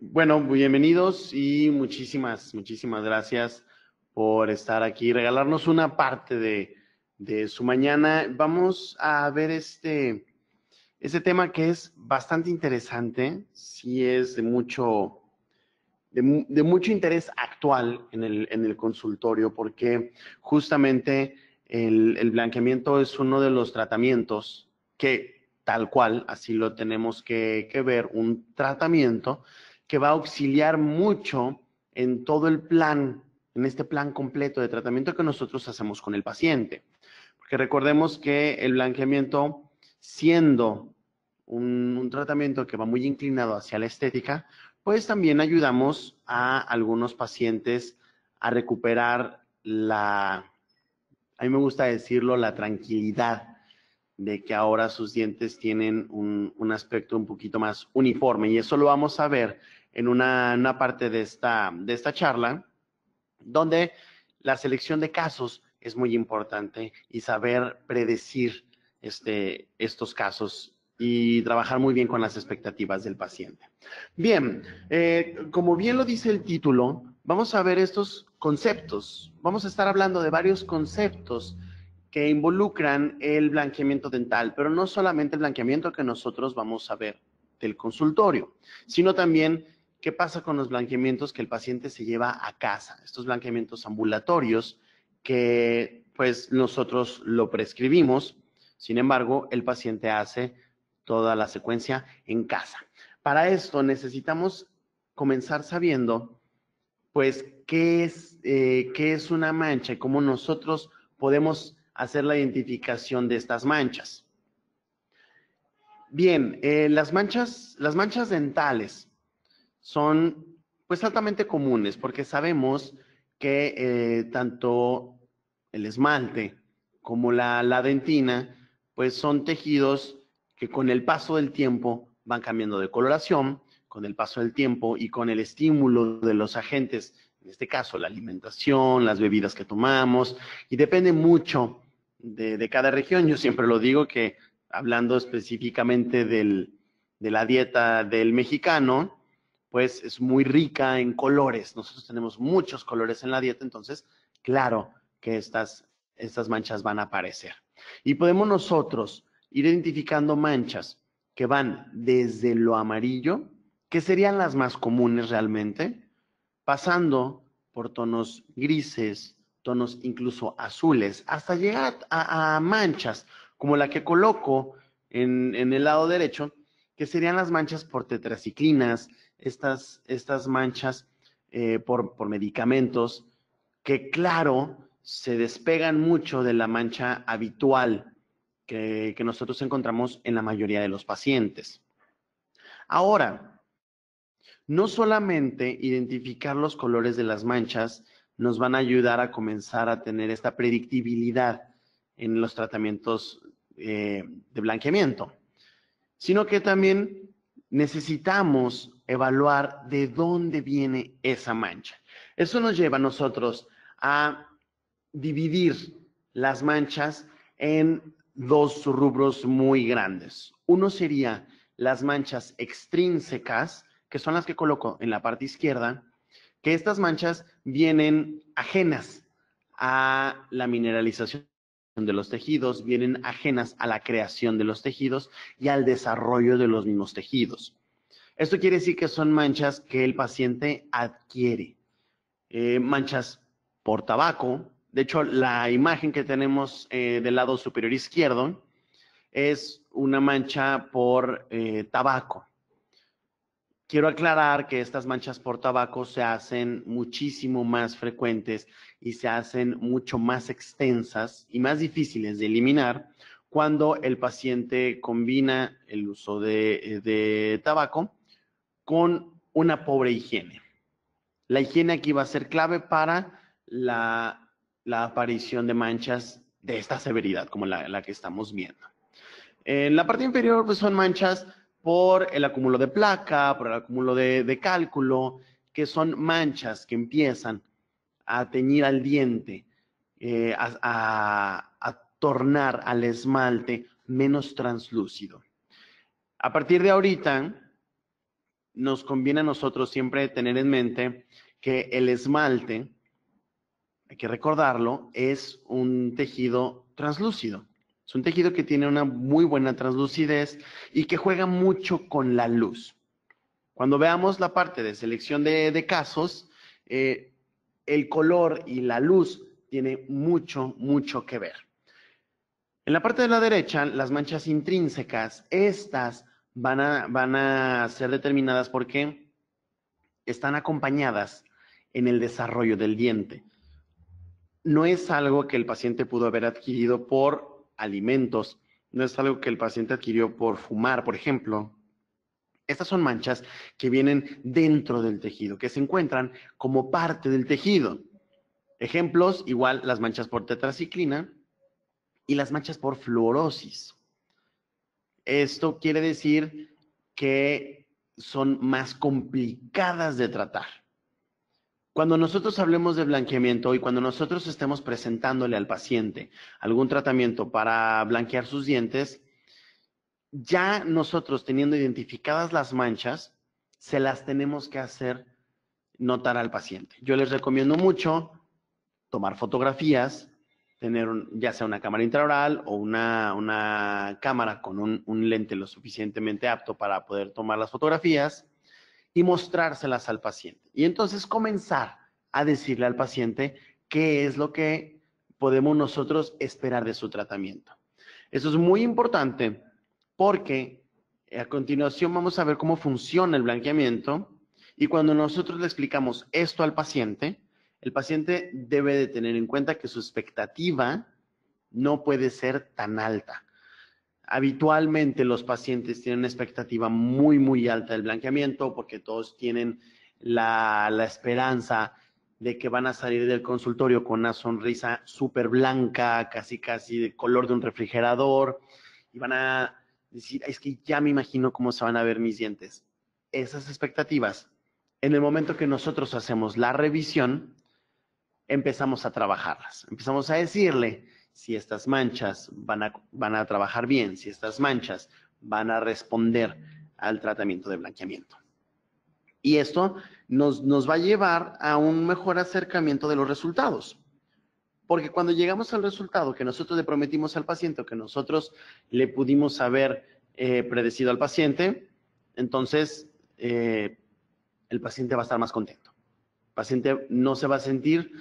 Bueno, bienvenidos y muchísimas gracias por estar aquí, regalarnos una parte de su mañana. Vamos a ver este tema que es bastante interesante, sí es de mucho interés actual en el consultorio, porque justamente el blanqueamiento es uno de los tratamientos que tal cual, así lo tenemos que ver, un tratamiento que va a auxiliar mucho en todo el plan, en este plan completo de tratamiento que nosotros hacemos con el paciente. Porque recordemos que el blanqueamiento, siendo un tratamiento que va muy inclinado hacia la estética, pues también ayudamos a algunos pacientes a recuperar a mí me gusta decirlo, la tranquilidad de que ahora sus dientes tienen un aspecto un poquito más uniforme. Y eso lo vamos a ver en una parte de esta charla, donde la selección de casos es muy importante y saber predecir estos casos y trabajar muy bien con las expectativas del paciente. Bien, como bien lo dice el título, vamos a ver estos conceptos. Vamos a estar hablando de varios conceptos que involucran el blanqueamiento dental, pero no solamente el blanqueamiento que nosotros vamos a ver del consultorio, sino también qué pasa con los blanqueamientos que el paciente se lleva a casa, estos blanqueamientos ambulatorios que pues nosotros lo prescribimos, sin embargo, el paciente hace toda la secuencia en casa. Para esto necesitamos comenzar sabiendo pues qué es una mancha y cómo nosotros podemos hacer la identificación de estas manchas. Bien, las manchas dentales son pues altamente comunes porque sabemos que tanto el esmalte como la dentina pues son tejidos que con el paso del tiempo van cambiando de coloración, con el paso del tiempo y con el estímulo de los agentes, en este caso la alimentación, las bebidas que tomamos, y depende mucho de cada región. Yo siempre lo digo que hablando específicamente de la dieta del mexicano, pues es muy rica en colores. Nosotros tenemos muchos colores en la dieta, entonces, claro que estas manchas van a aparecer. Y podemos nosotros ir identificando manchas que van desde lo amarillo, que serían las más comunes realmente, pasando por tonos grises, tonos incluso azules, hasta llegar a manchas como la que coloco en el lado derecho, que serían las manchas por tetraciclinas, estas manchas por medicamentos, que claro, se despegan mucho de la mancha habitual que nosotros encontramos en la mayoría de los pacientes. Ahora, no solamente identificar los colores de las manchas nos van a ayudar a comenzar a tener esta predictibilidad en los tratamientos de blanqueamiento, sino que también necesitamos evaluar de dónde viene esa mancha. Eso nos lleva a nosotros a dividir las manchas en dos rubros muy grandes. Uno sería las manchas extrínsecas, que son las que coloco en la parte izquierda, que estas manchas vienen ajenas a la mineralización de los tejidos, vienen ajenas a la creación de los tejidos y al desarrollo de los mismos tejidos. Esto quiere decir que son manchas que el paciente adquiere, manchas por tabaco. De hecho, la imagen que tenemos del lado superior izquierdo es una mancha por tabaco. Quiero aclarar que estas manchas por tabaco se hacen muchísimo más frecuentes y se hacen mucho más extensas y más difíciles de eliminar cuando el paciente combina el uso de tabaco con una pobre higiene. La higiene aquí va a ser clave para la aparición de manchas de esta severidad, como la que estamos viendo. En la parte inferior pues, son manchas por el acúmulo de placa, por el acúmulo de cálculo, que son manchas que empiezan a teñir al diente, a tornar al esmalte menos translúcido. A partir de ahorita, nos conviene a nosotros siempre tener en mente que el esmalte, hay que recordarlo, es un tejido translúcido. Es un tejido que tiene una muy buena translucidez y que juega mucho con la luz. Cuando veamos la parte de selección de casos, el color y la luz tiene mucho, mucho que ver. En la parte de la derecha, las manchas intrínsecas, estas van a ser determinadas porque están acompañadas en el desarrollo del diente. No es algo que el paciente pudo haber adquirido por alimentos, no es algo que el paciente adquirió por fumar, por ejemplo. Estas son manchas que vienen dentro del tejido, que se encuentran como parte del tejido. Ejemplos, igual las manchas por tetraciclina y las manchas por fluorosis. Esto quiere decir que son más complicadas de tratar. Cuando nosotros hablemos de blanqueamiento y cuando nosotros estemos presentándole al paciente algún tratamiento para blanquear sus dientes, ya nosotros teniendo identificadas las manchas, se las tenemos que hacer notar al paciente. Yo les recomiendo mucho tomar fotografías, tener ya sea una cámara intraoral o una cámara con un lente lo suficientemente apto para poder tomar las fotografías y mostrárselas al paciente. Y entonces comenzar a decirle al paciente qué es lo que podemos nosotros esperar de su tratamiento. Eso es muy importante porque a continuación vamos a ver cómo funciona el blanqueamiento y cuando nosotros le explicamos esto al paciente, el paciente debe de tener en cuenta que su expectativa no puede ser tan alta. Habitualmente los pacientes tienen una expectativa muy, muy alta del blanqueamiento porque todos tienen la esperanza de que van a salir del consultorio con una sonrisa súper blanca, casi, casi de color de un refrigerador, y van a decir, es que ya me imagino cómo se van a ver mis dientes. Esas expectativas, en el momento que nosotros hacemos la revisión, empezamos a trabajarlas. Empezamos a decirle si estas manchas van a trabajar bien, si estas manchas van a responder al tratamiento de blanqueamiento. Y esto nos va a llevar a un mejor acercamiento de los resultados. Porque cuando llegamos al resultado que nosotros le prometimos al paciente o que nosotros le pudimos haber predecido al paciente, entonces el paciente va a estar más contento. El paciente no se va a sentir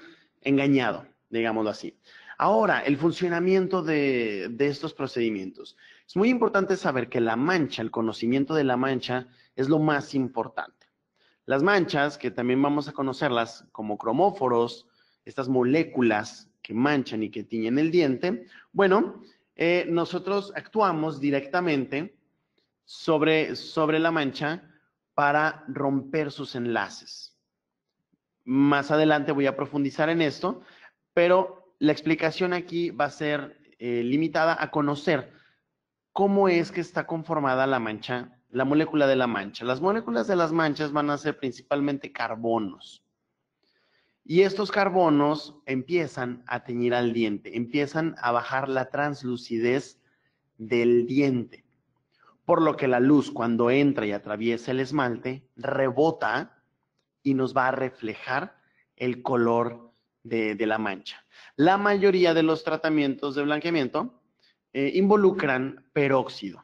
engañado, digámoslo así. Ahora, el funcionamiento de estos procedimientos. Es muy importante saber que la mancha, el conocimiento de la mancha, es lo más importante. Las manchas, que también vamos a conocerlas como cromóforos, estas moléculas que manchan y que tiñen el diente, bueno, nosotros actuamos directamente sobre la mancha para romper sus enlaces. Más adelante voy a profundizar en esto, pero la explicación aquí va a ser limitada a conocer cómo es que está conformada la mancha, la molécula de la mancha. Las moléculas de las manchas van a ser principalmente carbonos. Y estos carbonos empiezan a teñir al diente, empiezan a bajar la translucidez del diente. Por lo que la luz, cuando entra y atraviesa el esmalte, rebota y nos va a reflejar el color de la mancha. La mayoría de los tratamientos de blanqueamiento involucran peróxido.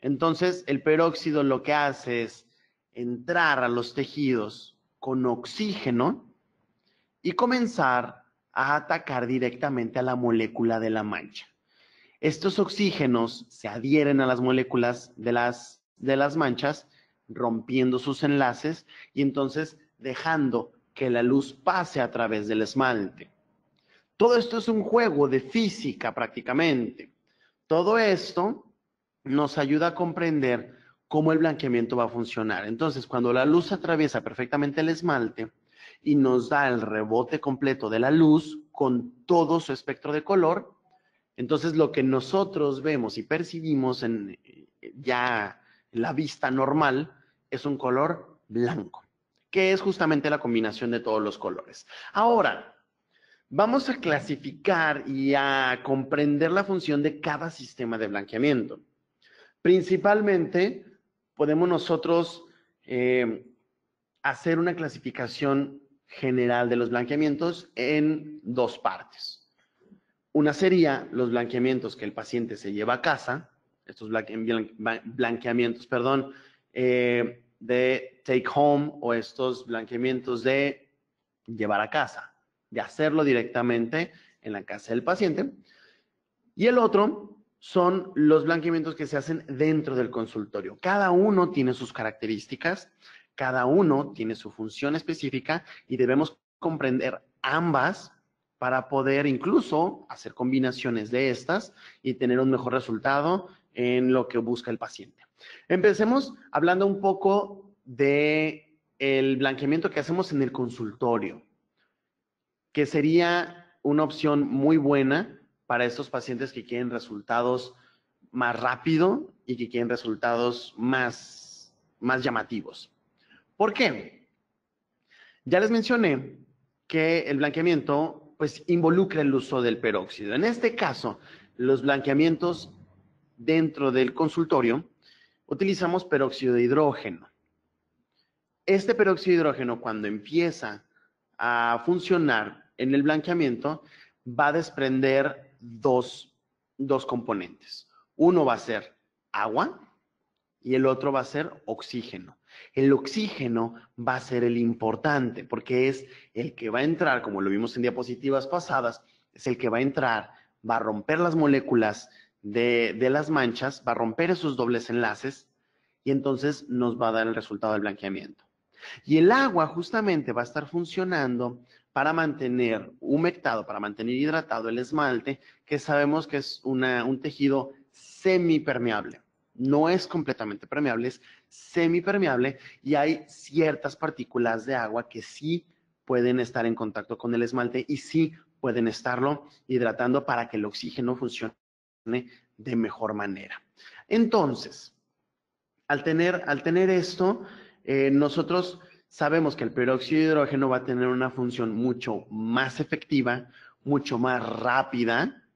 Entonces, el peróxido lo que hace es entrar a los tejidos con oxígeno y comenzar a atacar directamente a la molécula de la mancha. Estos oxígenos se adhieren a las moléculas de las manchas, rompiendo sus enlaces y entonces dejando que la luz pase a través del esmalte. Todo esto es un juego de física prácticamente. Todo esto nos ayuda a comprender cómo el blanqueamiento va a funcionar. Entonces, cuando la luz atraviesa perfectamente el esmalte y nos da el rebote completo de la luz con todo su espectro de color, entonces lo que nosotros vemos y percibimos ya en la vista normal es un color blanco, que es justamente la combinación de todos los colores. Ahora, vamos a clasificar y a comprender la función de cada sistema de blanqueamiento. Principalmente podemos nosotros hacer una clasificación general de los blanqueamientos en dos partes. Una sería los blanqueamientos que el paciente se lleva a casa, estos blanqueamientos, perdón, de take home o estos blanqueamientos de llevar a casa, de hacerlo directamente en la casa del paciente. Y el otro son los blanqueamientos que se hacen dentro del consultorio. Cada uno tiene sus características, cada uno tiene su función específica y debemos comprender ambas para poder incluso hacer combinaciones de estas y tener un mejor resultado en lo que busca el paciente. Empecemos hablando un poco de el blanqueamiento que hacemos en el consultorio, que sería una opción muy buena para estos pacientes que quieren resultados más rápido y que quieren resultados más llamativos. ¿Por qué? Ya les mencioné que el blanqueamiento pues involucra el uso del peróxido. En este caso, los blanqueamientos dentro del consultorio utilizamos peróxido de hidrógeno. Este peróxido de hidrógeno, cuando empieza a funcionar en el blanqueamiento, va a desprender dos componentes. Uno va a ser agua y el otro va a ser oxígeno. El oxígeno va a ser el importante porque es el que va a entrar, como lo vimos en diapositivas pasadas, es el que va a entrar, va a romper las moléculas de las manchas, va a romper esos dobles enlaces y entonces nos va a dar el resultado del blanqueamiento. Y el agua justamente va a estar funcionando para mantener humectado, para mantener hidratado el esmalte, que sabemos que es un tejido semipermeable. No es completamente permeable, es semipermeable y hay ciertas partículas de agua que sí pueden estar en contacto con el esmalte y sí pueden estarlo hidratando para que el oxígeno funcione de mejor manera. Entonces, al tener esto, nosotros sabemos que el peróxido de hidrógeno va a tener una función mucho más efectiva, mucho más rápida,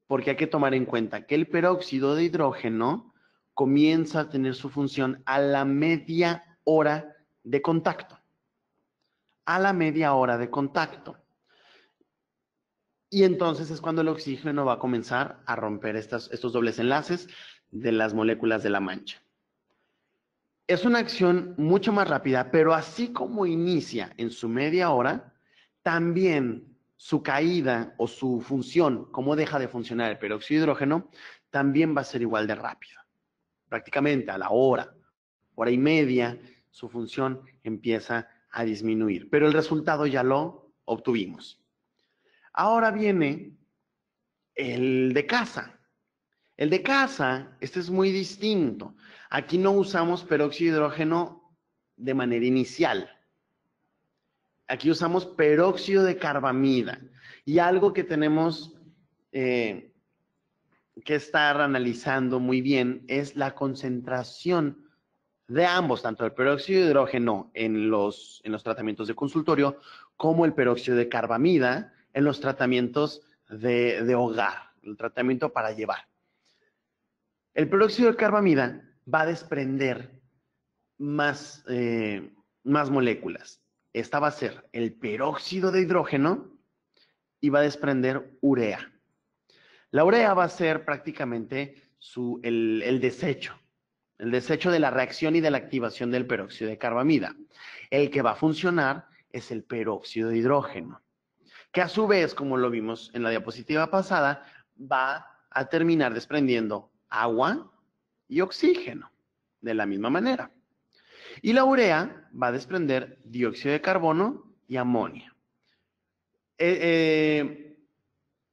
porque hay que tomar en cuenta que el peróxido de hidrógeno comienza a tener su función a la media hora de contacto. A la media hora de contacto. Y entonces es cuando el oxígeno va a comenzar a romper estos dobles enlaces de las moléculas de la mancha. Es una acción mucho más rápida, pero así como inicia en su media hora, también su caída o su función, cómo deja de funcionar el peróxido de hidrógeno, también va a ser igual de rápido. Prácticamente a la hora y media, su función empieza a disminuir, pero el resultado ya lo obtuvimos. Ahora viene el de casa. El de casa, este es muy distinto. Aquí no usamos peróxido de hidrógeno de manera inicial. Aquí usamos peróxido de carbamida. Y algo que tenemos que estar analizando muy bien es la concentración de ambos, tanto el peróxido de hidrógeno en los tratamientos de consultorio como el peróxido de carbamida en los tratamientos de hogar, el tratamiento para llevar. El peróxido de carbamida va a desprender más moléculas. Esta va a ser el peróxido de hidrógeno y va a desprender urea. La urea va a ser prácticamente el desecho de la reacción y de la activación del peróxido de carbamida. El que va a funcionar es el peróxido de hidrógeno, que a su vez, como lo vimos en la diapositiva pasada, va a terminar desprendiendo agua y oxígeno de la misma manera. Y la urea va a desprender dióxido de carbono y amonio.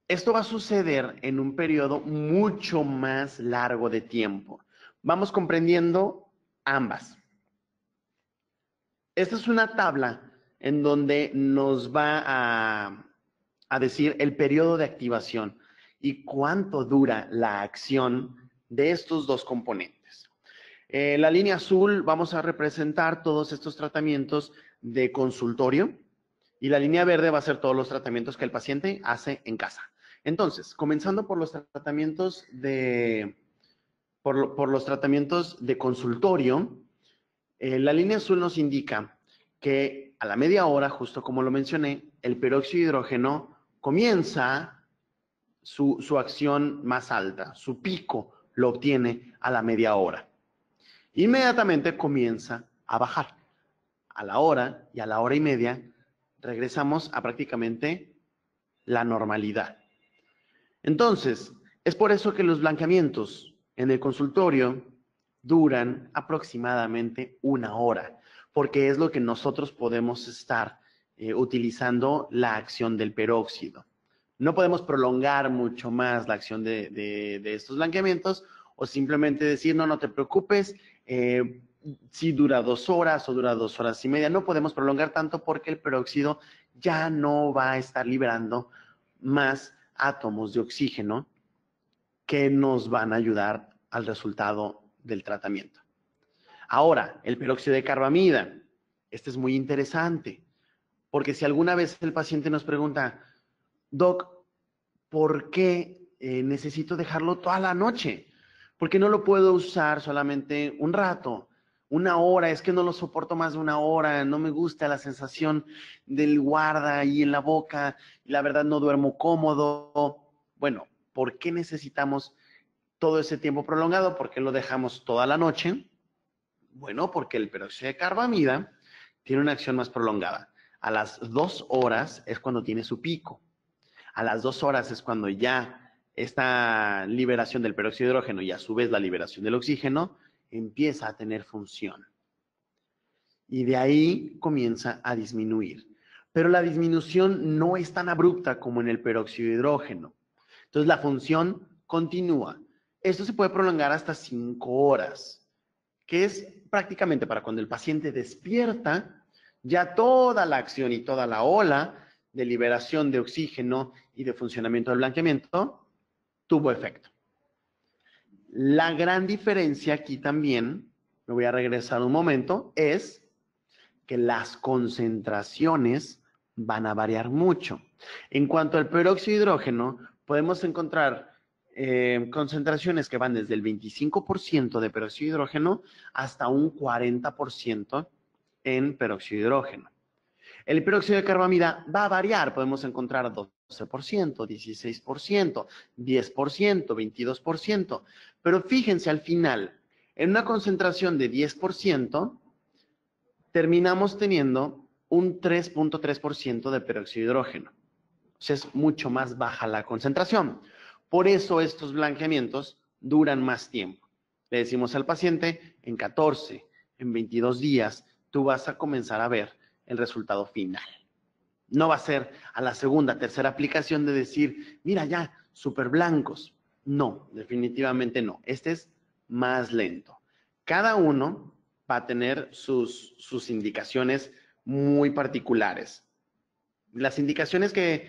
Esto va a suceder en un periodo mucho más largo de tiempo. Vamos comprendiendo ambas. Esta es una tabla en donde nos va a decir el periodo de activación y cuánto dura la acción de estos dos componentes. La línea azul vamos a representar todos estos tratamientos de consultorio y la línea verde va a ser todos los tratamientos que el paciente hace en casa. Entonces, comenzando por los tratamientos de consultorio, La línea azul nos indica que a la media hora, justo como lo mencioné, el peróxido de hidrógeno comienza su acción más alta, su pico lo obtiene a la media hora. Inmediatamente comienza a bajar. A la hora y a la hora y media regresamos a prácticamente la normalidad. Entonces, es por eso que los blanqueamientos en el consultorio duran aproximadamente una hora, porque es lo que nosotros podemos estar utilizando la acción del peróxido. No podemos prolongar mucho más la acción de estos blanqueamientos o simplemente decir, no, no te preocupes, si dura 2 horas o dura 2 horas y media. No podemos prolongar tanto porque el peróxido ya no va a estar liberando más átomos de oxígeno que nos van a ayudar al resultado del tratamiento. Ahora, el peróxido de carbamida. Este es muy interesante, porque si alguna vez el paciente nos pregunta, Doc, ¿por qué necesito dejarlo toda la noche? ¿Por qué no lo puedo usar solamente un rato? Una hora, es que no lo soporto más de una hora, no me gusta la sensación del guarda ahí en la boca, la verdad no duermo cómodo. Bueno, ¿por qué necesitamos todo ese tiempo prolongado? ¿Por qué lo dejamos toda la noche? Bueno, porque el peróxido de carbamida tiene una acción más prolongada. A las 2 horas es cuando tiene su pico. A las 2 horas es cuando ya esta liberación del peróxido de hidrógeno y a su vez la liberación del oxígeno empieza a tener función. Y de ahí comienza a disminuir. Pero la disminución no es tan abrupta como en el peróxido de hidrógeno. Entonces la función continúa. Esto se puede prolongar hasta 5 horas, que es prácticamente para cuando el paciente despierta, ya toda la acción y toda la ola de liberación de oxígeno y de funcionamiento del blanqueamiento tuvo efecto. La gran diferencia aquí también, me voy a regresar un momento, es que las concentraciones van a variar mucho. En cuanto al peróxido de hidrógeno, podemos encontrar concentraciones que van desde el 25% de peróxido de hidrógeno hasta un 40% en peróxido de hidrógeno. El peróxido de carbamida va a variar, podemos encontrar 12%, 16%, 10%, 22%, pero fíjense al final, en una concentración de 10%, terminamos teniendo un 3.3% de peróxido de hidrógeno. O sea, es mucho más baja la concentración. Por eso estos blanqueamientos duran más tiempo. Le decimos al paciente, en 14, en 22 días, tú vas a comenzar a ver el resultado final. No va a ser a la segunda, tercera aplicación de decir, mira ya, súper blancos. No, definitivamente no. Este es más lento. Cada uno va a tener sus indicaciones muy particulares. Las indicaciones que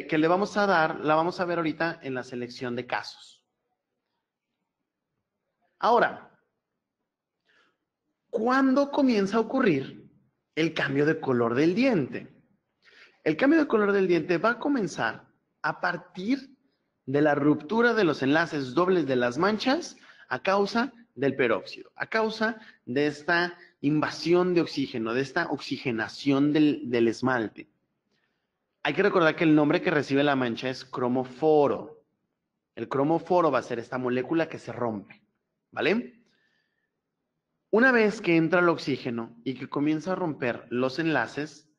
le vamos a dar, la vamos a ver ahorita en la selección de casos. Ahora, ¿cuándo comienza a ocurrir el cambio de color del diente? El cambio de color del diente va a comenzar a partir de la ruptura de los enlaces dobles de las manchas a causa del peróxido, a causa de esta invasión de oxígeno, de esta oxigenación del esmalte. Hay que recordar que el nombre que recibe la mancha es cromoforo. El cromoforo va a ser esta molécula que se rompe, ¿vale? Una vez que entra el oxígeno y que comienza a romper los enlaces,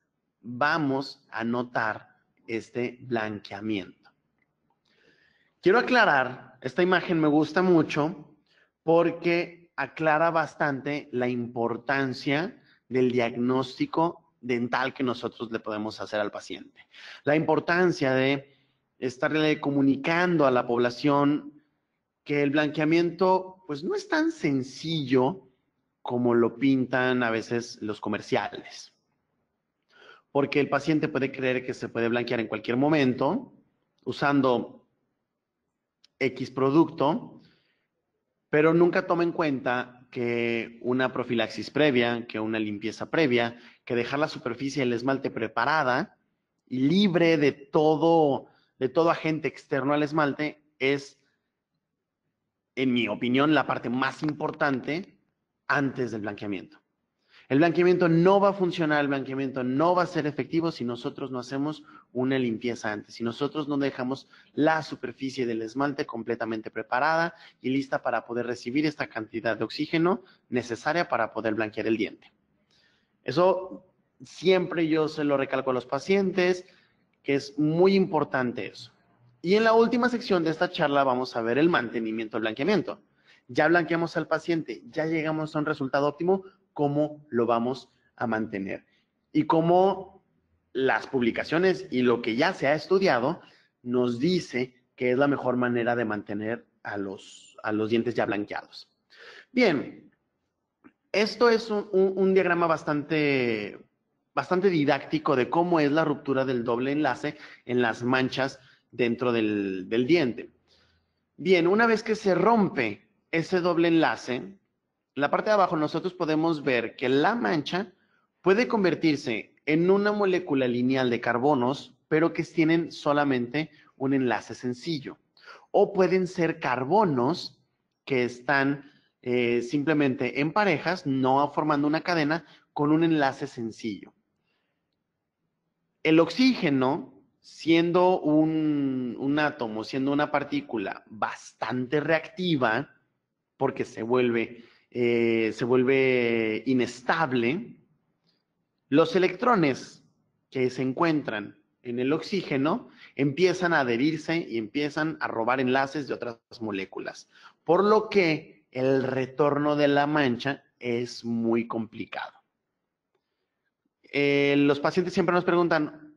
vamos a notar este blanqueamiento. Quiero aclarar, esta imagen me gusta mucho porque aclara bastante la importancia del diagnóstico dental que nosotros le podemos hacer al paciente. La importancia de estarle comunicando a la población que el blanqueamiento pues no es tan sencillo como lo pintan a veces los comerciales. Porque el paciente puede creer que se puede blanquear en cualquier momento usando X producto, pero nunca toma en cuenta que una profilaxis previa, que una limpieza previa, que dejar la superficie del esmalte preparada y libre de todo agente externo al esmalte es, en mi opinión, la parte más importante antes del blanqueamiento. El blanqueamiento no va a funcionar, el blanqueamiento no va a ser efectivo si nosotros no hacemos una limpieza antes, si nosotros no dejamos la superficie del esmalte completamente preparada y lista para poder recibir esta cantidad de oxígeno necesaria para poder blanquear el diente. Eso siempre yo se lo recalco a los pacientes, que es muy importante eso. Y en la última sección de esta charla vamos a ver el mantenimiento del blanqueamiento. Ya blanqueamos al paciente, ya llegamos a un resultado óptimo, ¿cómo lo vamos a mantener? Y cómo las publicaciones y lo que ya se ha estudiado nos dice que es la mejor manera de mantener a los dientes ya blanqueados. Bien, esto es un diagrama bastante didáctico de cómo es la ruptura del doble enlace en las manchas dentro del diente. Bien, una vez que se rompe ese doble enlace, en la parte de abajo nosotros podemos ver que la mancha puede convertirse en una molécula lineal de carbonos, pero que tienen solamente un enlace sencillo. O pueden ser carbonos que están simplemente en parejas, no formando una cadena, con un enlace sencillo. El oxígeno, siendo un átomo, siendo una partícula bastante reactiva, porque se vuelve inestable, los electrones que se encuentran en el oxígeno empiezan a adherirse y empiezan a robar enlaces de otras moléculas, por lo que el retorno de la mancha es muy complicado. Los pacientes siempre nos preguntan,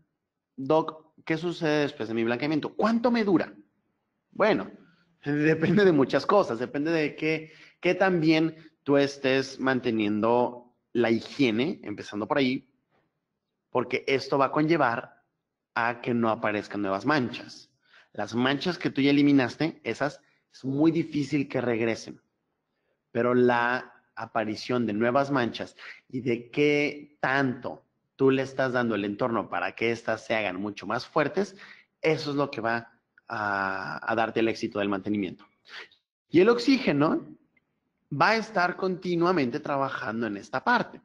Doc, ¿qué sucede después de mi blanqueamiento? ¿Cuánto me dura? Bueno, depende de muchas cosas, depende de qué tan bien tú estés manteniendo la higiene, empezando por ahí, porque esto va a conllevar a que no aparezcan nuevas manchas. Las manchas que tú ya eliminaste, esas es muy difícil que regresen, pero la aparición de nuevas manchas y de qué tanto tú le estás dando el entorno para que éstas se hagan mucho más fuertes, eso es lo que va a darte el éxito del mantenimiento. Y el oxígeno va a estar continuamente trabajando en esta parte.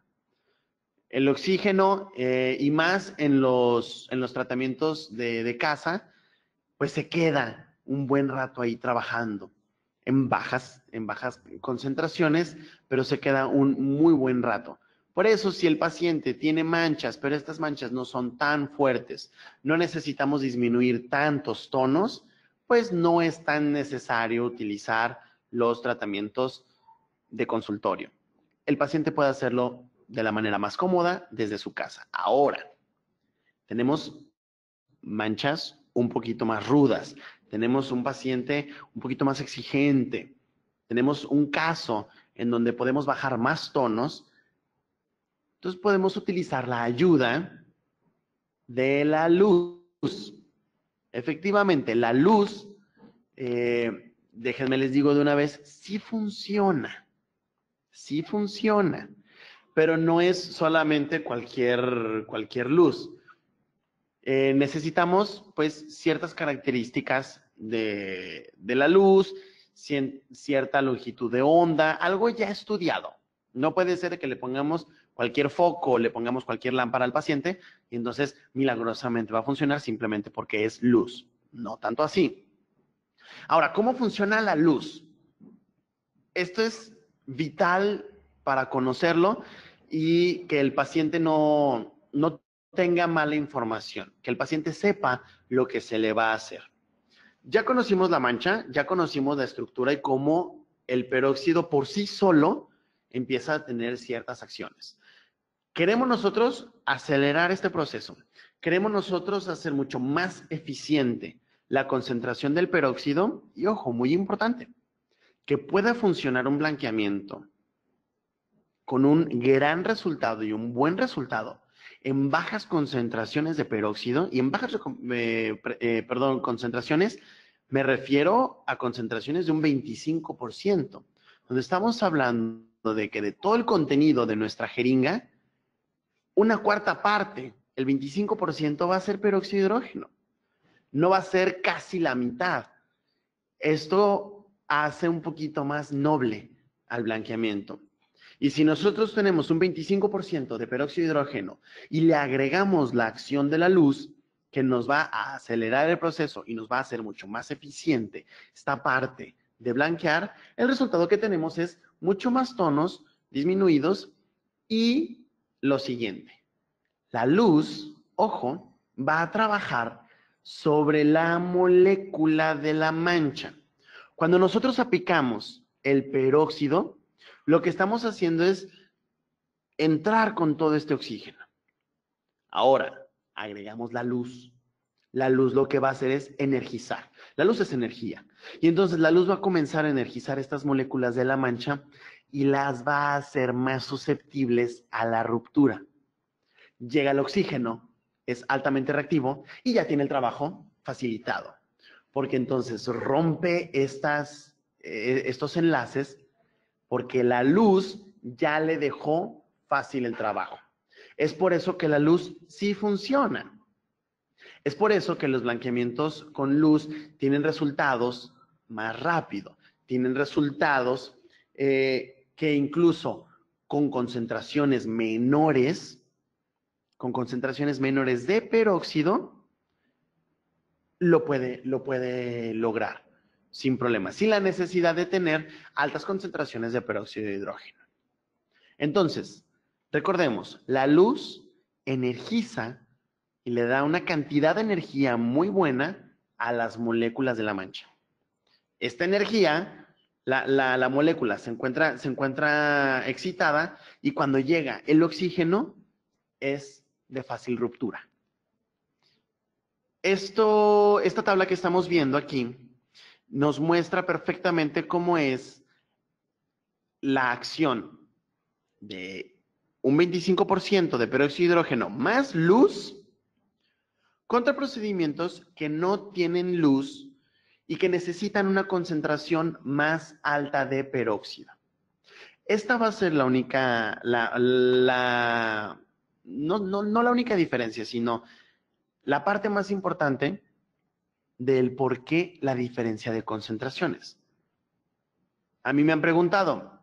El oxígeno, y más en los tratamientos de casa, pues se queda un buen rato ahí trabajando en bajas concentraciones, pero se queda un muy buen rato. Por eso, si el paciente tiene manchas, pero estas manchas no son tan fuertes, no necesitamos disminuir tantos tonos, pues no es tan necesario utilizar los tratamientos de consultorio. El paciente puede hacerlo de la manera más cómoda desde su casa. Ahora, tenemos manchas un poquito más rudas, tenemos un paciente un poquito más exigente, tenemos un caso en donde podemos bajar más tonos, entonces podemos utilizar la ayuda de la luz. Efectivamente, la luz, déjenme les digo de una vez, sí funciona, pero no es solamente cualquier luz. Necesitamos pues ciertas características de la luz, cierta longitud de onda, algo ya estudiado. No puede ser que le pongamos cualquier foco, le pongamos cualquier lámpara al paciente y entonces milagrosamente va a funcionar simplemente porque es luz. No tanto así. Ahora, ¿cómo funciona la luz? Esto es vital para conocerlo y que el paciente no tenga mala información, que el paciente sepa lo que se le va a hacer. Ya conocimos la mancha, ya conocimos la estructura y cómo el peróxido por sí solo empieza a tener ciertas acciones. Queremos nosotros acelerar este proceso. Queremos nosotros hacer mucho más eficiente la concentración del peróxido y, ojo, muy importante, que pueda funcionar un blanqueamiento con un gran resultado y un buen resultado en bajas concentraciones de peróxido y en bajas concentraciones, me refiero a concentraciones de un 25%, donde estamos hablando de que de todo el contenido de nuestra jeringa, una cuarta parte, el 25% va a ser peróxido de hidrógeno. No va a ser casi la mitad. Esto hace un poquito más noble al blanqueamiento. Y si nosotros tenemos un 25% de peróxido de hidrógeno y le agregamos la acción de la luz, que nos va a acelerar el proceso y nos va a hacer mucho más eficiente esta parte de blanquear, el resultado que tenemos es mucho más tonos disminuidos y lo siguiente, la luz, ojo, va a trabajar sobre la molécula de la mancha. Cuando nosotros aplicamos el peróxido, lo que estamos haciendo es entrar con todo este oxígeno. Ahora, agregamos la luz. La luz lo que va a hacer es energizar. La luz es energía. Y entonces la luz va a comenzar a energizar estas moléculas de la mancha y las va a hacer más susceptibles a la ruptura. Llega el oxígeno, es altamente reactivo y ya tiene el trabajo facilitado. Porque entonces rompe estos enlaces porque la luz ya le dejó fácil el trabajo. Es por eso que la luz sí funciona. Es por eso que los blanqueamientos con luz tienen resultados más rápido, tienen resultados que incluso con concentraciones menores de peróxido, lo puede lograr sin problema, sin la necesidad de tener altas concentraciones de peróxido de hidrógeno. Entonces, recordemos, la luz energiza y le da una cantidad de energía muy buena a las moléculas de la mancha. Esta energía, la molécula se encuentra excitada y cuando llega el oxígeno es de fácil ruptura. Esta tabla que estamos viendo aquí nos muestra perfectamente cómo es la acción de un 25% de peróxido de hidrógeno más luz contra procedimientos que no tienen luz y que necesitan una concentración más alta de peróxido. Esta va a ser la única, no la única diferencia, sino la parte más importante del por qué la diferencia de concentraciones. A mí me han preguntado,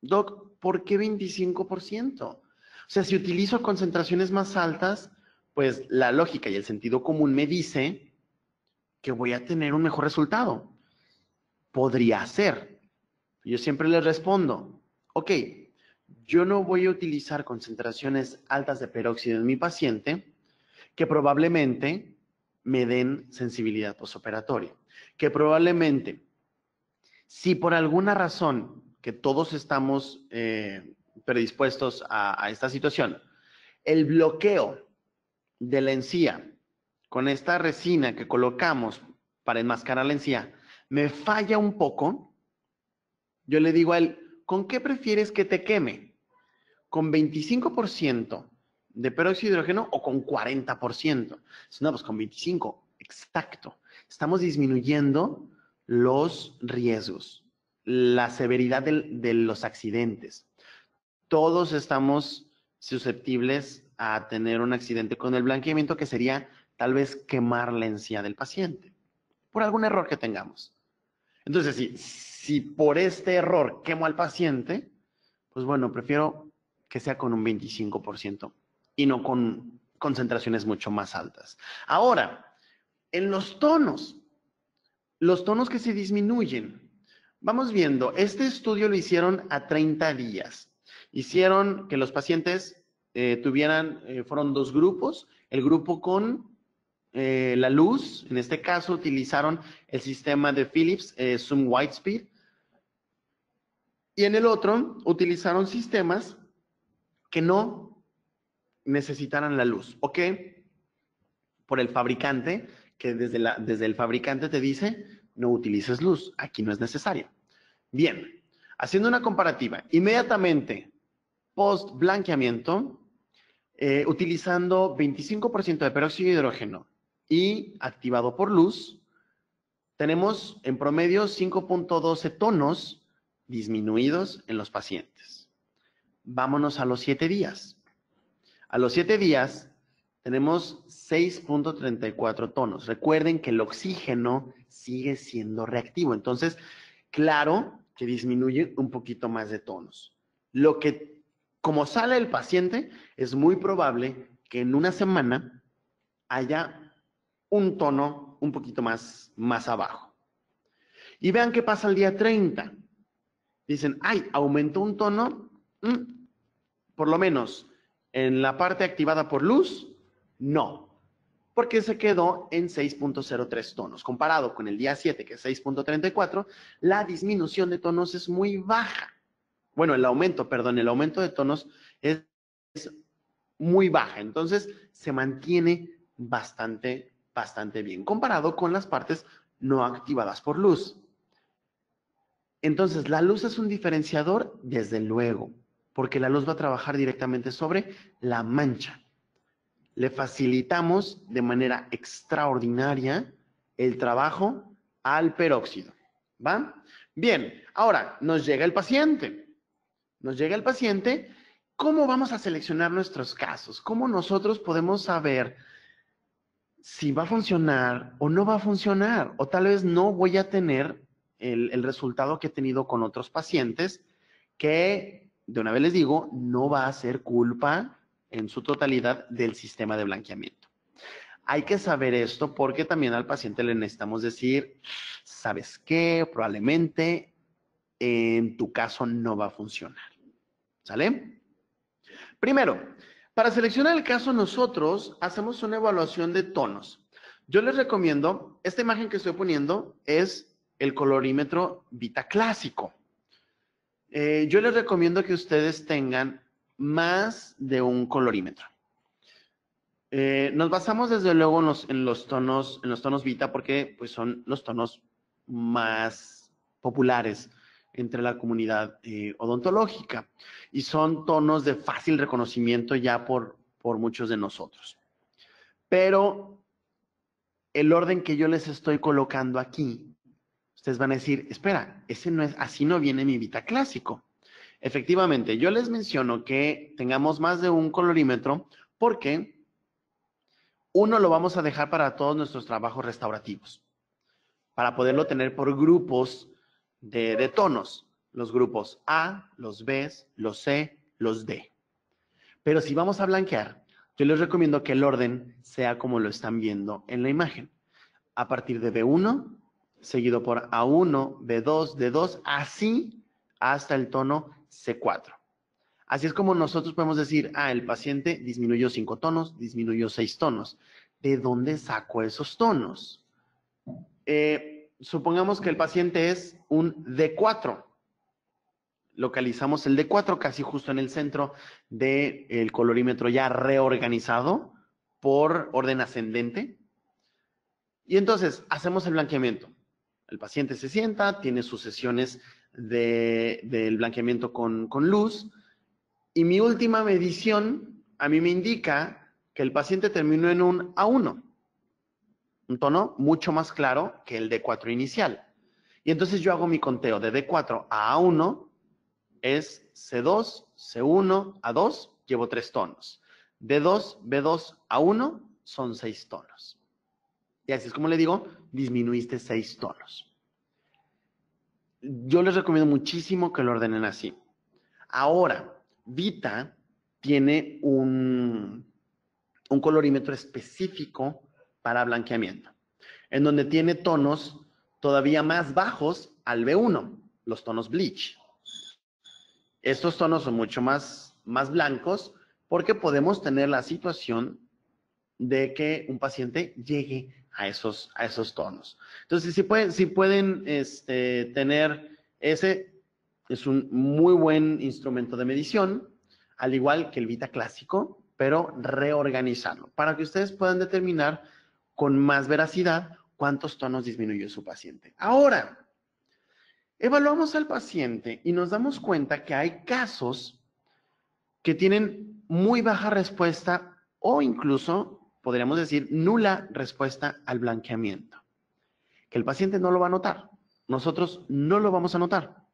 Doc, ¿por qué 25%? O sea, si utilizo concentraciones más altas, pues la lógica y el sentido común me dice que voy a tener un mejor resultado. Podría ser. Yo siempre les respondo, ok, yo no voy a utilizar concentraciones altas de peróxido en mi paciente que probablemente me den sensibilidad postoperatoria, que probablemente, si por alguna razón que todos estamos predispuestos a esta situación, el bloqueo de la encía con esta resina que colocamos para enmascarar la encía me falla un poco, yo le digo a él, ¿con qué prefieres que te queme? ¿Con 25% de peróxido de hidrógeno o con 40%? No, pues con 25, exacto. Estamos disminuyendo los riesgos, la severidad de los accidentes. Todos estamos susceptibles a tener un accidente con el blanqueamiento que sería tal vez quemar la encía del paciente por algún error que tengamos. Entonces, si por este error quemo al paciente, pues bueno, prefiero que sea con un 25% y no con concentraciones mucho más altas. Ahora, en los tonos que se disminuyen, vamos viendo, este estudio lo hicieron a 30 días. Hicieron que los pacientes fueron dos grupos, el grupo con la luz, en este caso utilizaron el sistema de Philips Zoom Widespeed, y en el otro utilizaron sistemas que no necesitaran la luz, ¿ok? Por el fabricante, que desde el fabricante te dice, no utilices luz, aquí no es necesario. Bien, haciendo una comparativa, inmediatamente post blanqueamiento, utilizando 25% de peróxido de hidrógeno y activado por luz, tenemos en promedio 5.12 tonos disminuidos en los pacientes. Vámonos a los 7 días. A los 7 días tenemos 6.34 tonos. Recuerden que el oxígeno sigue siendo reactivo. Entonces, claro que disminuye un poquito más de tonos. Como sale el paciente, es muy probable que en una semana haya un tono un poquito más abajo. Y vean qué pasa el día 30. Dicen, ay, aumentó un tono, por lo menos en la parte activada por luz, no, porque se quedó en 6.03 tonos. Comparado con el día 7, que es 6.34, la disminución de tonos es muy baja. Bueno, el aumento de tonos es muy baja. Entonces, se mantiene bastante bien, comparado con las partes no activadas por luz. Entonces, la luz es un diferenciador, desde luego, porque la luz va a trabajar directamente sobre la mancha. Le facilitamos de manera extraordinaria el trabajo al peróxido. ¿Va? Bien, ahora nos llega el paciente. ¿Cómo vamos a seleccionar nuestros casos? ¿Cómo nosotros podemos saber si va a funcionar o no va a funcionar? O tal vez no voy a tener el resultado que he tenido con otros pacientes, que de una vez les digo, no va a ser culpa en su totalidad del sistema de blanqueamiento. Hay que saber esto porque también al paciente le necesitamos decir, ¿sabes qué? Probablemente en tu caso no va a funcionar. ¿Sale? Primero, para seleccionar el caso nosotros hacemos una evaluación de tonos. Yo les recomiendo, esta imagen que estoy poniendo es el colorímetro Vita clásico. Yo les recomiendo que ustedes tengan más de un colorímetro. Nos basamos desde luego en los tonos Vita porque pues, son los tonos más populares entre la comunidad odontológica y son tonos de fácil reconocimiento ya por muchos de nosotros. Pero el orden que yo les estoy colocando aquí, ustedes van a decir, espera, ese no es, así no viene mi Vita clásico. Efectivamente, yo les menciono que tengamos más de un colorímetro porque uno lo vamos a dejar para todos nuestros trabajos restaurativos, para poderlo tener por grupos de tonos. Los grupos A, los B, los C, los D. Pero si vamos a blanquear, yo les recomiendo que el orden sea como lo están viendo en la imagen. A partir de B1, seguido por A1, B2, D2, así hasta el tono C4. Así es como nosotros podemos decir, el paciente disminuyó 5 tonos, disminuyó 6 tonos. ¿De dónde saco esos tonos? Supongamos que el paciente es un D4. Localizamos el D4 casi justo en el centro del colorímetro ya reorganizado por orden ascendente. Y entonces hacemos el blanqueamiento. El paciente se sienta, tiene sus sesiones del blanqueamiento con luz. Y mi última medición a mí me indica que el paciente terminó en un A1. Un tono mucho más claro que el D4 inicial. Y entonces yo hago mi conteo de D4 a A1 es C2, C1, A2, llevo 3 tonos. D2, B2, A1 son 6 tonos. Y así es como le digo, disminuiste 6 tonos. Yo les recomiendo muchísimo que lo ordenen así. Ahora, Vita tiene un colorímetro específico para blanqueamiento, en donde tiene tonos todavía más bajos al B1, los tonos bleach. Estos tonos son mucho más blancos porque podemos tener la situación de que un paciente llegue a esos tonos. Entonces, si pueden tener ese, es un muy buen instrumento de medición, al igual que el Vita clásico, pero reorganizarlo para que ustedes puedan determinar con más veracidad cuántos tonos disminuyó su paciente. Ahora, evaluamos al paciente y nos damos cuenta que hay casos que tienen muy baja respuesta o incluso, podríamos decir, nula respuesta al blanqueamiento. Que el paciente no lo va a notar. Nosotros no lo vamos a notar.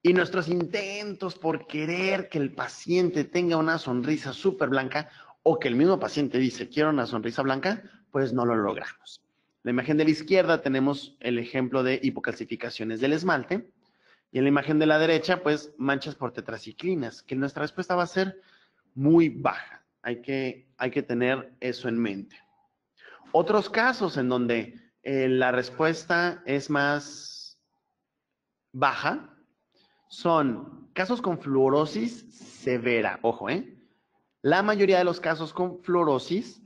Y nuestros intentos por querer que el paciente tenga una sonrisa súper blanca o que el mismo paciente dice, quiero una sonrisa blanca, pues no lo logramos. La imagen de la izquierda tenemos el ejemplo de hipocalcificaciones del esmalte Y en la imagen de la derecha, pues manchas por tetraciclinas, que nuestra respuesta va a ser muy baja. Hay que tener eso en mente. Otros casos en donde la respuesta es más baja son casos con fluorosis severa. Ojo, ¿eh? La mayoría de los casos con fluorosis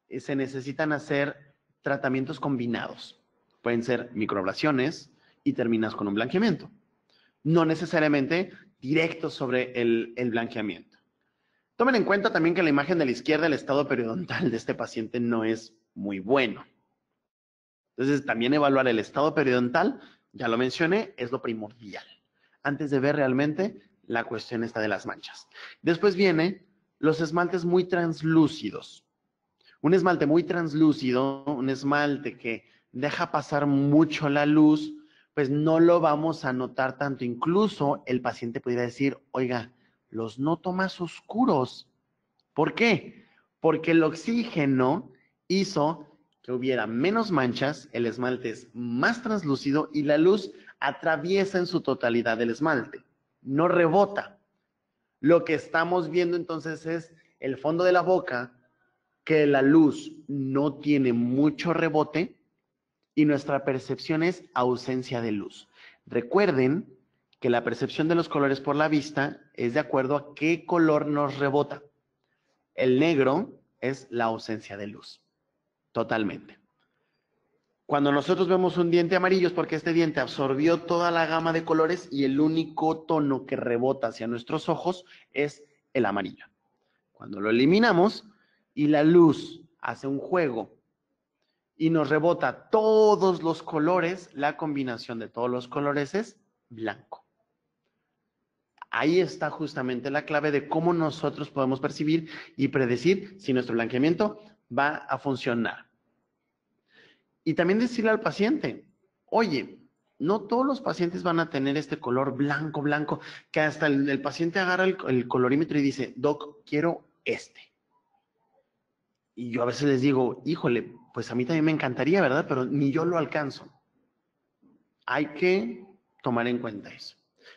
se necesitan hacer tratamientos combinados. Pueden ser microablaciones y terminas con un blanqueamiento. No necesariamente directos sobre el blanqueamiento. Tomen en cuenta también que la imagen de la izquierda, el estado periodontal de este paciente no es muy bueno. Entonces, también evaluar el estado periodontal, ya lo mencioné, es lo primordial. Antes de ver realmente la cuestión esta de las manchas. Después viene los esmaltes muy translúcidos. Un esmalte muy translúcido, un esmalte que deja pasar mucho la luz, pues no lo vamos a notar tanto. Incluso el paciente podría decir, oiga, los noto más oscuros. ¿Por qué? Porque el oxígeno hizo que hubiera menos manchas, el esmalte es más translúcido y la luz atraviesa en su totalidad el esmalte, no rebota. Lo que estamos viendo entonces es el fondo de la boca, que la luz no tiene mucho rebote y nuestra percepción es ausencia de luz. Recuerden que la percepción de los colores por la vista es de acuerdo a qué color nos rebota. El negro es la ausencia de luz, totalmente. Cuando nosotros vemos un diente amarillo es porque este diente absorbió toda la gama de colores y el único tono que rebota hacia nuestros ojos es el amarillo. Cuando lo eliminamos y la luz hace un juego y nos rebota todos los colores, la combinación de todos los colores es blanco. Ahí está justamente la clave de cómo nosotros podemos percibir y predecir si nuestro blanqueamiento va a funcionar. Y también decirle al paciente, oye, no todos los pacientes van a tener este color blanco, blanco, que hasta el paciente agarra el colorímetro y dice, doc, quiero este. Y yo a veces les digo, híjole, pues a mí también me encantaría, ¿verdad? Pero ni yo lo alcanzo. Hay que tomar en cuenta eso.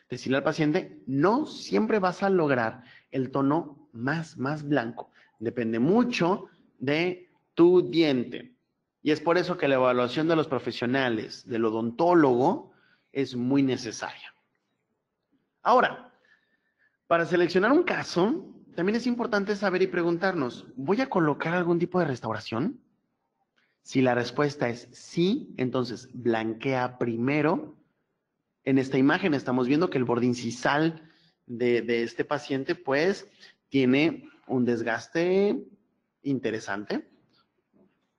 Decirle al paciente, no siempre vas a lograr el tono más blanco. Depende mucho de tu diente. Y es por eso que la evaluación de los profesionales, del odontólogo, es muy necesaria. Ahora, para seleccionar un caso, también es importante saber y preguntarnos, ¿voy a colocar algún tipo de restauración? Si la respuesta es sí, entonces blanquea primero. En esta imagen estamos viendo que el borde incisal de este paciente pues tiene un desgaste interesante.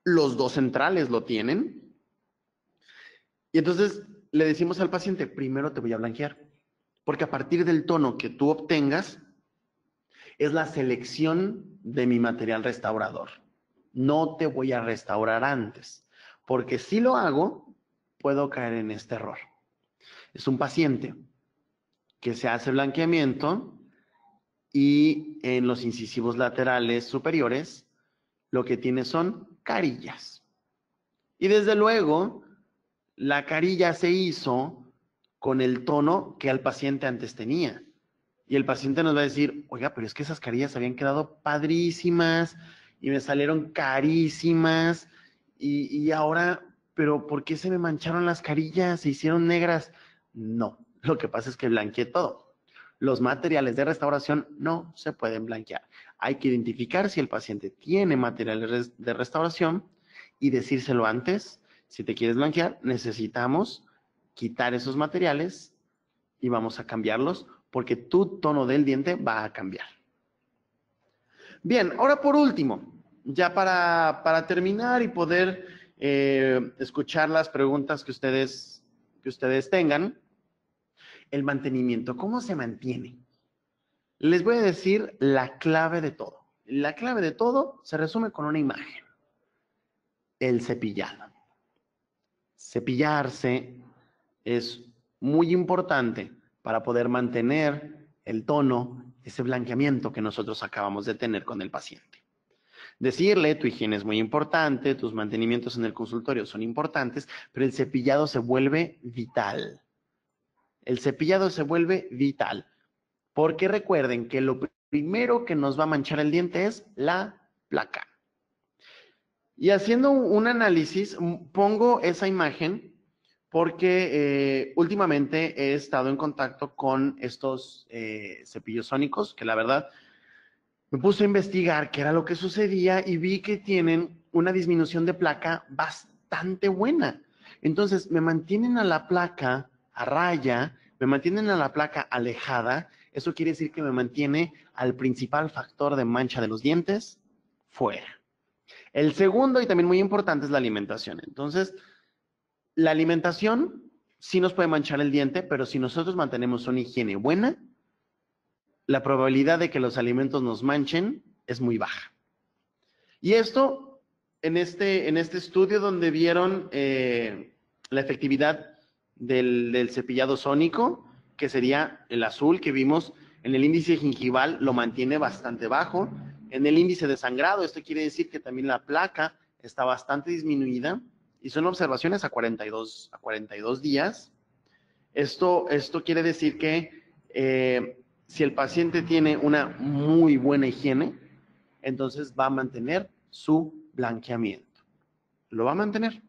Los dos centrales lo tienen. Y entonces le decimos al paciente, primero te voy a blanquear. Porque a partir del tono que tú obtengas, es la selección de mi material restaurador. No te voy a restaurar antes. Porque si lo hago, puedo caer en este error. Es un paciente que se hace blanqueamiento y en los incisivos laterales superiores lo que tiene son carillas. Y desde luego, la carilla se hizo con el tono que el paciente antes tenía. Y el paciente nos va a decir, oiga, pero es que esas carillas habían quedado padrísimas y me salieron carísimas y ahora, pero ¿por qué se me mancharon las carillas? ¿Se hicieron negras? No, lo que pasa es que blanqueé todo. Los materiales de restauración no se pueden blanquear. Hay que identificar si el paciente tiene materiales de restauración y decírselo antes. Si te quieres blanquear, necesitamos quitar esos materiales y vamos a cambiarlos porque tu tono del diente va a cambiar. Bien, ahora por último, ya para terminar y poder escuchar las preguntas que ustedes tengan, el mantenimiento, ¿cómo se mantiene? Les voy a decir la clave de todo. La clave de todo se resume con una imagen. El cepillado. Cepillarse es muy importante para poder mantener el tono, ese blanqueamiento que nosotros acabamos de tener con el paciente. Decirle, tu higiene es muy importante, tus mantenimientos en el consultorio son importantes, pero el cepillado se vuelve vital. El cepillado se vuelve vital, porque recuerden que lo primero que nos va a manchar el diente es la placa. Y haciendo un análisis, pongo esa imagen porque últimamente he estado en contacto con estos cepillos sónicos, que la verdad me puse a investigar qué era lo que sucedía y vi que tienen una disminución de placa bastante buena. Entonces, me mantienen a la placa a raya, me mantienen a la placa alejada. Eso quiere decir que me mantiene al principal factor de mancha de los dientes fuera. El segundo, y también muy importante, es la alimentación. Entonces, la alimentación sí nos puede manchar el diente, pero si nosotros mantenemos una higiene buena, la probabilidad de que los alimentos nos manchen es muy baja. Y esto, en este estudio donde vieron la efectividad del cepillado sónico, que sería el azul que vimos en el índice gingival, lo mantiene bastante bajo. En el índice de sangrado, esto quiere decir que también la placa está bastante disminuida y son observaciones a 42 días. Esto quiere decir que si el paciente tiene una muy buena higiene, entonces va a mantener su blanqueamiento. Lo va a mantener.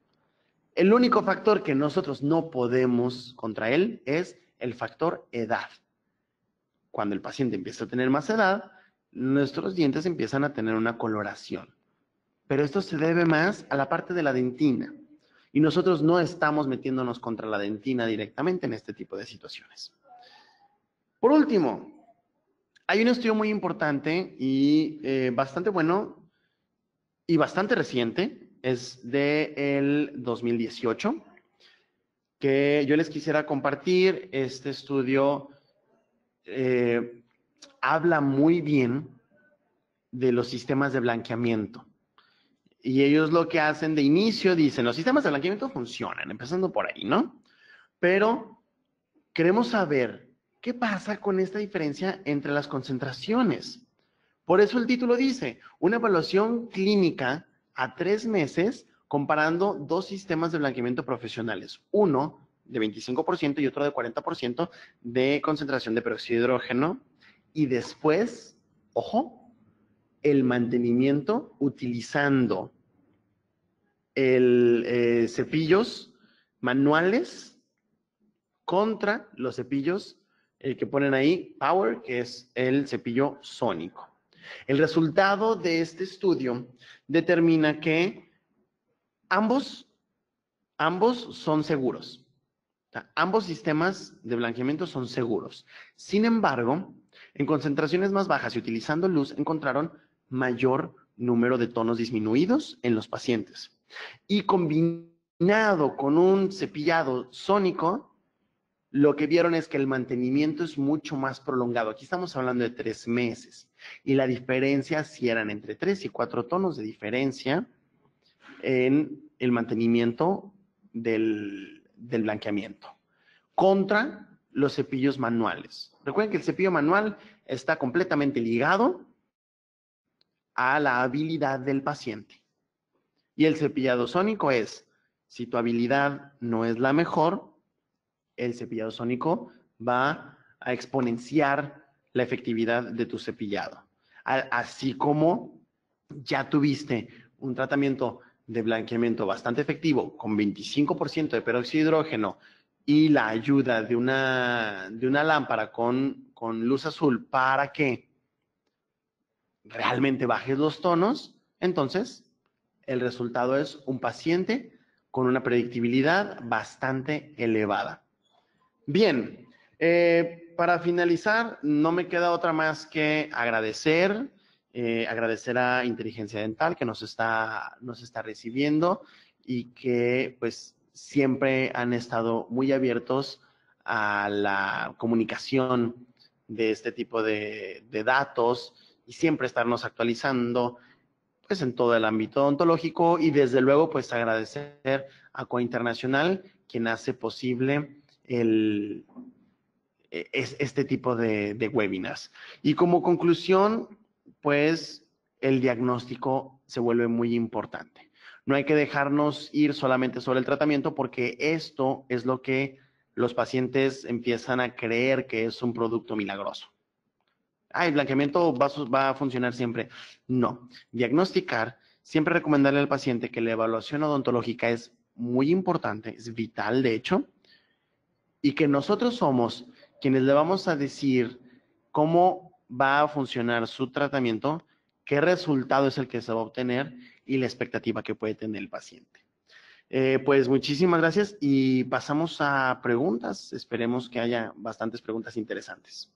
El único factor que nosotros no podemos contra él es el factor edad. Cuando el paciente empieza a tener más edad, nuestros dientes empiezan a tener una coloración. Pero esto se debe más a la parte de la dentina. Y nosotros no estamos metiéndonos contra la dentina directamente en este tipo de situaciones. Por último, hay un estudio muy importante y bastante bueno y bastante reciente, es del 2018, que yo les quisiera compartir. Este estudio habla muy bien de los sistemas de blanqueamiento. Y ellos lo que hacen de inicio dicen, los sistemas de blanqueamiento funcionan, empezando por ahí, ¿no? Pero queremos saber qué pasa con esta diferencia entre las concentraciones. Por eso el título dice, una evaluación clínica a 3 meses comparando dos sistemas de blanqueamiento profesionales. Uno de 25% y otro de 40% de concentración de peróxido de hidrógeno. Y después, ojo, el mantenimiento utilizando cepillos manuales contra los cepillos que ponen ahí, Power, que es el cepillo sónico. El resultado de este estudio determina que ambos son seguros. O sea, ambos sistemas de blanqueamiento son seguros. Sin embargo, en concentraciones más bajas y utilizando luz, encontraron mayor número de tonos disminuidos en los pacientes. Y combinado con un cepillado sónico, lo que vieron es que el mantenimiento es mucho más prolongado. Aquí estamos hablando de 3 meses. Y la diferencia si eran entre 3 y 4 tonos de diferencia en el mantenimiento del blanqueamiento contra los cepillos manuales. Recuerden que el cepillo manual está completamente ligado a la habilidad del paciente. Y el cepillado sónico es, si tu habilidad no es la mejor, el cepillado sónico va a exponenciar la efectividad de tu cepillado. Así como ya tuviste un tratamiento de blanqueamiento bastante efectivo con 25% de peróxido de hidrógeno y la ayuda de una lámpara con luz azul para que realmente bajes los tonos, entonces el resultado es un paciente con una predictibilidad bastante elevada. Bien, para finalizar, no me queda otra más que agradecer a Inteligencia Dental que nos está recibiendo y que pues siempre han estado muy abiertos a la comunicación de este tipo de datos y siempre estarnos actualizando pues en todo el ámbito odontológico y desde luego pues agradecer a Coa Internacional quien hace posible este tipo de webinars. Y como conclusión, pues el diagnóstico se vuelve muy importante. No hay que dejarnos ir solamente sobre el tratamiento porque esto es lo que los pacientes empiezan a creer que es un producto milagroso. El blanqueamiento va a funcionar siempre. No. Diagnosticar, siempre recomendarle al paciente que la evaluación odontológica es muy importante, es vital, de hecho, y que nosotros somos quienes le vamos a decir cómo va a funcionar su tratamiento, qué resultado es el que se va a obtener y la expectativa que puede tener el paciente. Pues muchísimas gracias y pasamos a preguntas. Esperemos que haya bastantes preguntas interesantes.